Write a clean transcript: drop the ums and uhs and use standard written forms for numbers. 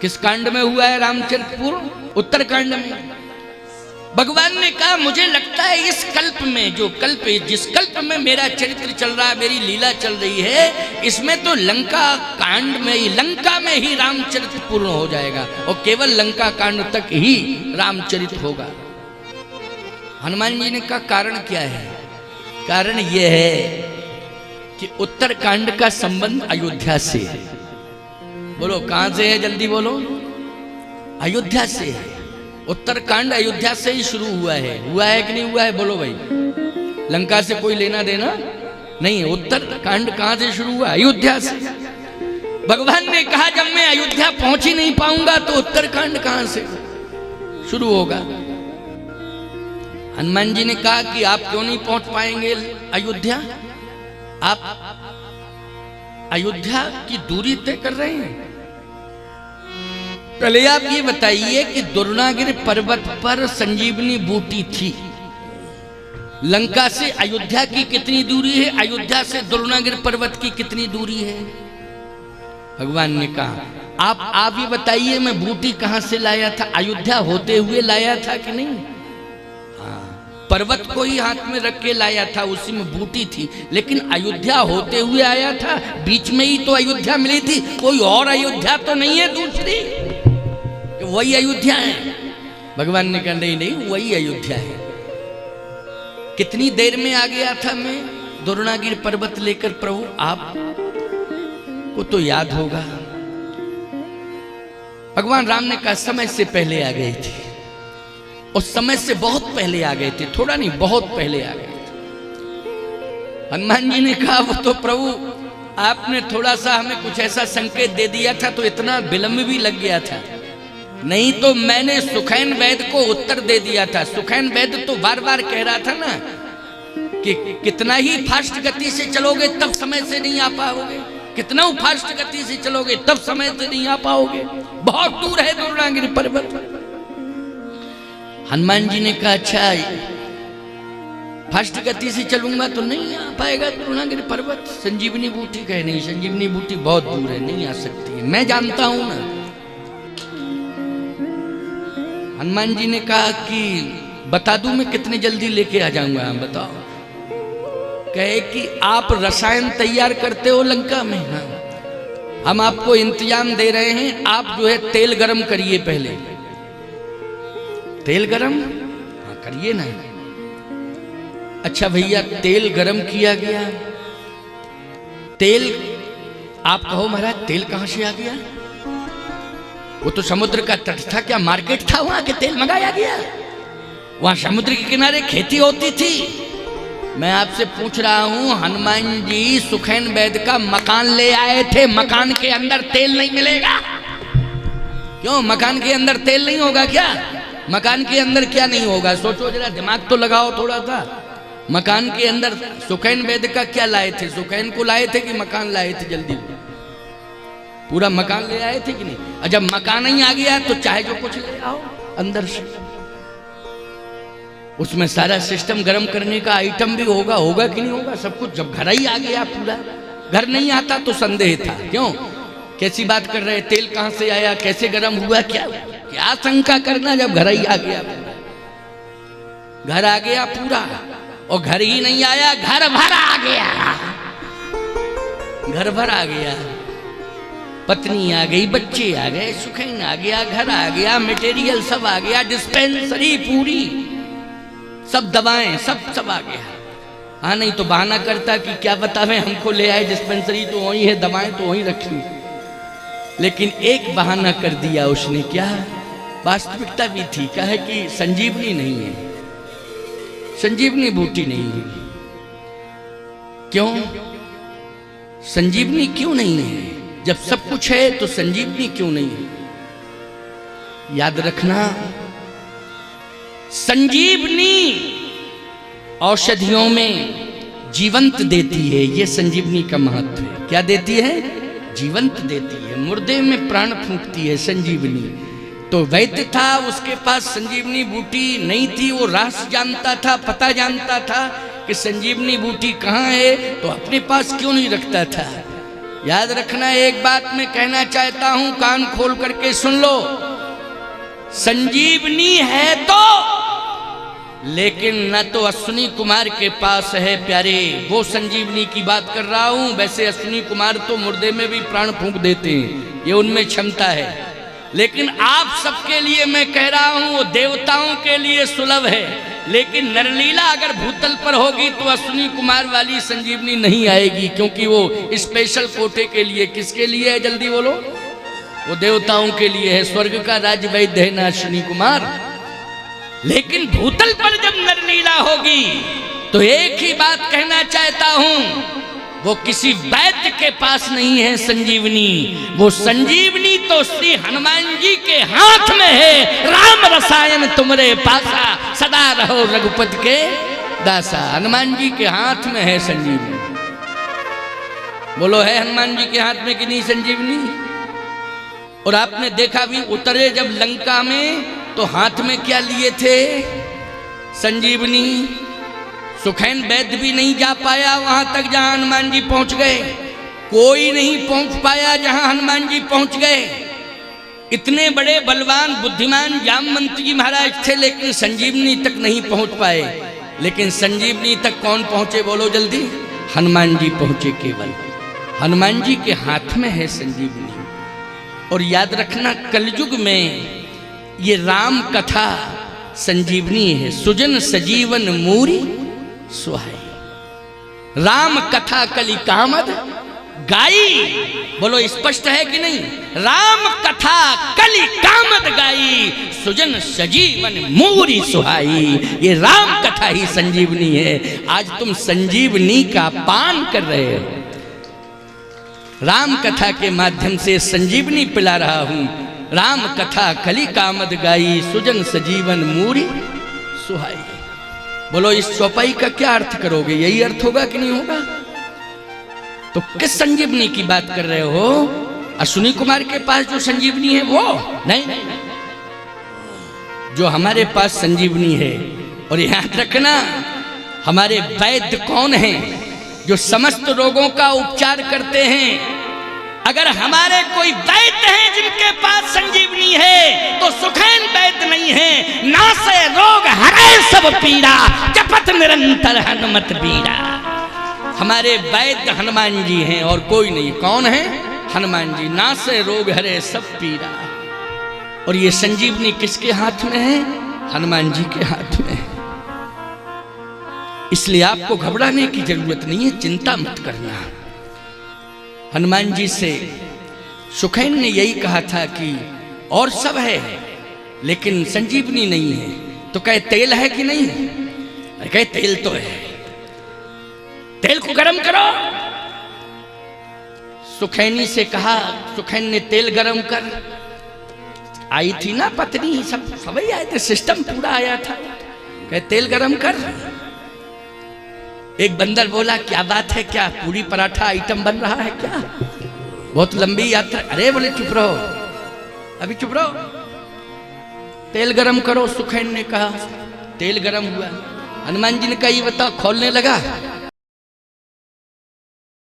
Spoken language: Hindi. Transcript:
किस कांड में हुआ है रामचरितपुर? उत्तरकांड में। भगवान ने कहा मुझे लगता है इस कल्प में, जो कल्प जिस कल्प में मेरा चरित्र चल रहा है, मेरी लीला चल रही है, इसमें तो लंका कांड में ही, लंका में ही रामचरित्र पूर्ण हो जाएगा और केवल लंका कांड तक ही रामचरित होगा। हनुमान जी ने कहा कारण क्या है? कारण यह है कि उत्तरकांड का संबंध अयोध्या से है। बोलो कहां से है? जल्दी बोलो। अयोध्या से है। उत्तरकांड अयोध्या से ही शुरू हुआ है कि नहीं हुआ है? बोलो भाई। लंका से कोई लेना देना नहीं है। उत्तरकांड कहां से शुरू हुआ? अयोध्या से। भगवान ने कहा जब मैं अयोध्या पहुंच ही नहीं पाऊंगा तो उत्तरकांड कहां से शुरू होगा? हनुमान जी ने कहा कि आप क्यों नहीं पहुंच पाएंगे अयोध्या? आप अयोध्या की दूरी तय कर रहे हैं। पहले आप ये बताइए कि द्रोणागिरि पर्वत पर संजीवनी बूटी थी। लंका से अयोध्या की कितनी दूरी है? अयोध्या से द्रोणागिरि पर्वत की कितनी दूरी है? भगवान ने कहा आप ये बताइए मैं बूटी कहां से लाया था? अयोध्या होते हुए लाया था कि नहीं? पर्वत को ही हाथ में रख के लाया था, उसी में बूटी थी, लेकिन अयोध्या होते हुए आया था। बीच में ही तो अयोध्या मिली थी, कोई और अयोध्या तो नहीं है दूसरी, वही अयोध्या है। भगवान ने कहा नहीं नहीं वही अयोध्या है। कितनी देर में आ गया था मैं द्रोणागिरि पर्वत लेकर प्रभु? आप को तो याद होगा। भगवान राम ने कहा समय से पहले आ गए थे। उस समय से बहुत पहले आ गए थे, थोड़ा नहीं बहुत पहले आ गए थे। हनुमान जी ने कहा वो तो प्रभु आपने थोड़ा सा हमें कुछ ऐसा संकेत दे दिया था तो इतना विलंब भी लग गया था, नहीं तो मैंने सुखैन वैद्य को उत्तर दे दिया था। सुखैन वैद्य तो बार बार कह रहा था ना कि कितना ही फास्ट गति से चलोगे तब समय से नहीं आ पाओगे, कितना फास्ट गति से चलोगे तब समय से नहीं आ पाओगे, बहुत दूर है द्रोणागिरि पर्वत। हनुमान जी ने कहा अच्छा फास्ट गति से चलूंगा तो नहीं आ पाएगा द्रोणागिरि पर्वत। संजीवनी बूटी कहे नहीं, संजीवनी बूटी बहुत दूर है, नहीं आ सकती है, मैं जानता हूं ना। हनुमान जी ने कहा कि बता दूं मैं कितने जल्दी लेके आ जाऊंगा? हम बताओ। कहे कि आप रसायन तैयार करते हो लंका में, हाँ हम आपको इंतजाम दे रहे हैं, आप जो है तेल गरम करिए पहले। तेल गरम? हाँ करिए ना। अच्छा भैया तेल गरम किया गया, तेल आप कहो महाराज तेल कहां से आ गया? वो तो समुद्र का तट था, क्या मार्केट था वहां के तेल मंगाया गया? वहां समुद्र के किनारे खेती होती थी। मैं आपसे पूछ रहा हूं हनुमान जी सुखैन वैद्य का मकान ले आए थे, मकान के अंदर तेल नहीं मिलेगा? क्यों मकान के अंदर तेल नहीं होगा क्या? मकान के अंदर क्या नहीं होगा? सोचो जरा, दिमाग तो लगाओ थोड़ा सा। मकान के अंदर सुखैन वैद्य का क्या लाए थे? सुखैन को लाए थे कि मकान लाए थे? जल्दी पूरा मकान ले आए थे कि नहीं? और जब मकान ही आ गया तो चाहे जो कुछ ले आओ अंदर से, उसमें सारा सिस्टम गर्म करने का आइटम भी होगा कि नहीं होगा? सब कुछ जब घर ही आ गया पूरा। घर नहीं आता तो संदेह था। क्यों? कैसी बात कर रहे? तेल कहां से आया, कैसे गर्म हुआ, क्या शंका करना जब घर ही आ गया पूरा। घर आ गया पूरा, और घर ही नहीं आया, घर भर आ गया, घर भर आ गया। पत्नी आ गई, बच्चे आ गए, सुखैन आ गया, घर आ गया, मटेरियल सब आ गया, डिस्पेंसरी पूरी, सब दवाएं सब आ गया। हाँ नहीं तो बहाना करता कि क्या बतावे हमको ले आए, डिस्पेंसरी तो वही है, दवाएं तो वही रखी। लेकिन एक बहाना कर दिया उसने, क्या? वास्तविकता भी थी, क्या है कि संजीवनी नहीं है, संजीवनी बूटी नहीं है। क्यों संजीवनी क्यों नहीं है? जब सब कुछ है तो संजीवनी क्यों नहीं है? याद रखना संजीवनी औषधियों में जीवंत देती है, ये संजीवनी का महत्व है। क्या देती है? जीवंत देती है, मुर्दे में प्राण फूंकती है संजीवनी। तो वैद्य था, उसके पास संजीवनी बूटी नहीं थी, वो रास जानता था, पता जानता था कि संजीवनी बूटी कहाँ है, तो अपने पास क्यों नहीं रखता था? याद रखना, एक बात मैं कहना चाहता हूं, कान खोल करके सुन लो। संजीवनी है तो, लेकिन न तो अश्विनी कुमार के पास है प्यारे, वो संजीवनी की बात कर रहा हूं। वैसे अश्विनी कुमार तो मुर्दे में भी प्राण फूंक देते हैं, ये उनमें क्षमता है। लेकिन आप सबके लिए मैं कह रहा हूं, वो देवताओं के लिए सुलभ है। लेकिन नरलीला अगर भूतल पर होगी तो अश्विनी कुमार वाली संजीवनी नहीं आएगी, क्योंकि वो स्पेशल कोटे के लिए, किसके लिए है जल्दी बोलो? वो देवताओं के लिए है। स्वर्ग का राज वैद्य है ना अश्विनी कुमार। लेकिन भूतल पर जब नरलीला होगी तो एक ही बात कहना चाहता हूं, वो किसी वैद्य के पास नहीं है संजीवनी। वो संजीवनी तो श्री हनुमान जी के हाथ में है। राम रसायन तुमरे पासा, सदा रहो रघुपति के दासा। हनुमान जी के हाथ में है संजीवनी। बोलो, है हनुमान जी के हाथ में कि नहीं संजीवनी? और आपने देखा भी, उतरे जब लंका में तो हाथ में क्या लिए थे? संजीवनी। सुखैन वैद्य भी नहीं जा पाया वहां तक जहां हनुमान जी पहुंच गए। कोई नहीं पहुंच पाया जहां हनुमान जी पहुंच गए। इतने बड़े बलवान बुद्धिमान जामवंत जी महाराज थे, लेकिन संजीवनी तक नहीं पहुंच पाए। लेकिन संजीवनी तक कौन पहुंचे बोलो जल्दी? हनुमान जी पहुंचे। केवल हनुमान जी के हाथ में है संजीवनी। और याद रखना, कलयुग में ये राम कथा संजीवनी है। सुजन सजीवन मूरी सुहाई। राम कथा कलि कामद गाई। बोलो, स्पष्ट है कि नहीं? राम कथा कलि कामद गाई, सुजन सजीवन मूरी सुहाई। ये राम कथा ही संजीवनी है। आज तुम संजीवनी का पान कर रहे हो। राम कथा के माध्यम से संजीवनी पिला रहा हूं। राम कथा कलि कामद गाई, सुजन सजीवन मूरी सुहाई। बोलो, इस चौपाई का क्या अर्थ करोगे? यही अर्थ होगा कि नहीं होगा? तो किस संजीवनी की बात कर रहे हो? अश्विनी कुमार के पास जो संजीवनी है वो नहीं, जो हमारे पास संजीवनी है। और याद रखना, हमारे वैद्य कौन हैं? जो समस्त रोगों का उपचार करते हैं। अगर हमारे कोई वैद्य हैं जिनके पास संजीवनी है, तो सुखैन वैद्य नहीं है। नासे रोग हरे सब पीड़ा, जपत निरंतर हनुमत बीड़ा। हमारे वैद्य हनुमान जी हैं और कोई नहीं। कौन है? हनुमान जी। नासे रोग हरे सब पीड़ा। और ये संजीवनी किसके हाथ में है? हनुमान जी के हाथ में है। इसलिए आपको घबराने की जरूरत नहीं है, चिंता मत करना। हनुमान जी से सुखैन ने यही कहा था कि और सब है लेकिन संजीवनी नहीं है। तो कहे तेल है कि नहीं? कहे तेल तो है, तेल को गर्म करो। सुखैनी से कहा, सुखैन ने तेल गर्म कर। आई थी ना पत्नी, सब आए थे, सिस्टम पूरा आया था। कहे तेल गर्म कर। एक बंदर बोला, क्या बात है, क्या पूरी पराठा आइटम बन रहा है क्या? बहुत लंबी यात्रा। अरे बोले चुप रहो, अभी चुप रहो, तेल गरम करो। सुखैन ने कहा, तेल गरम हुआ। हनुमान जी ने कहा, ये बताओ, खोलने लगा।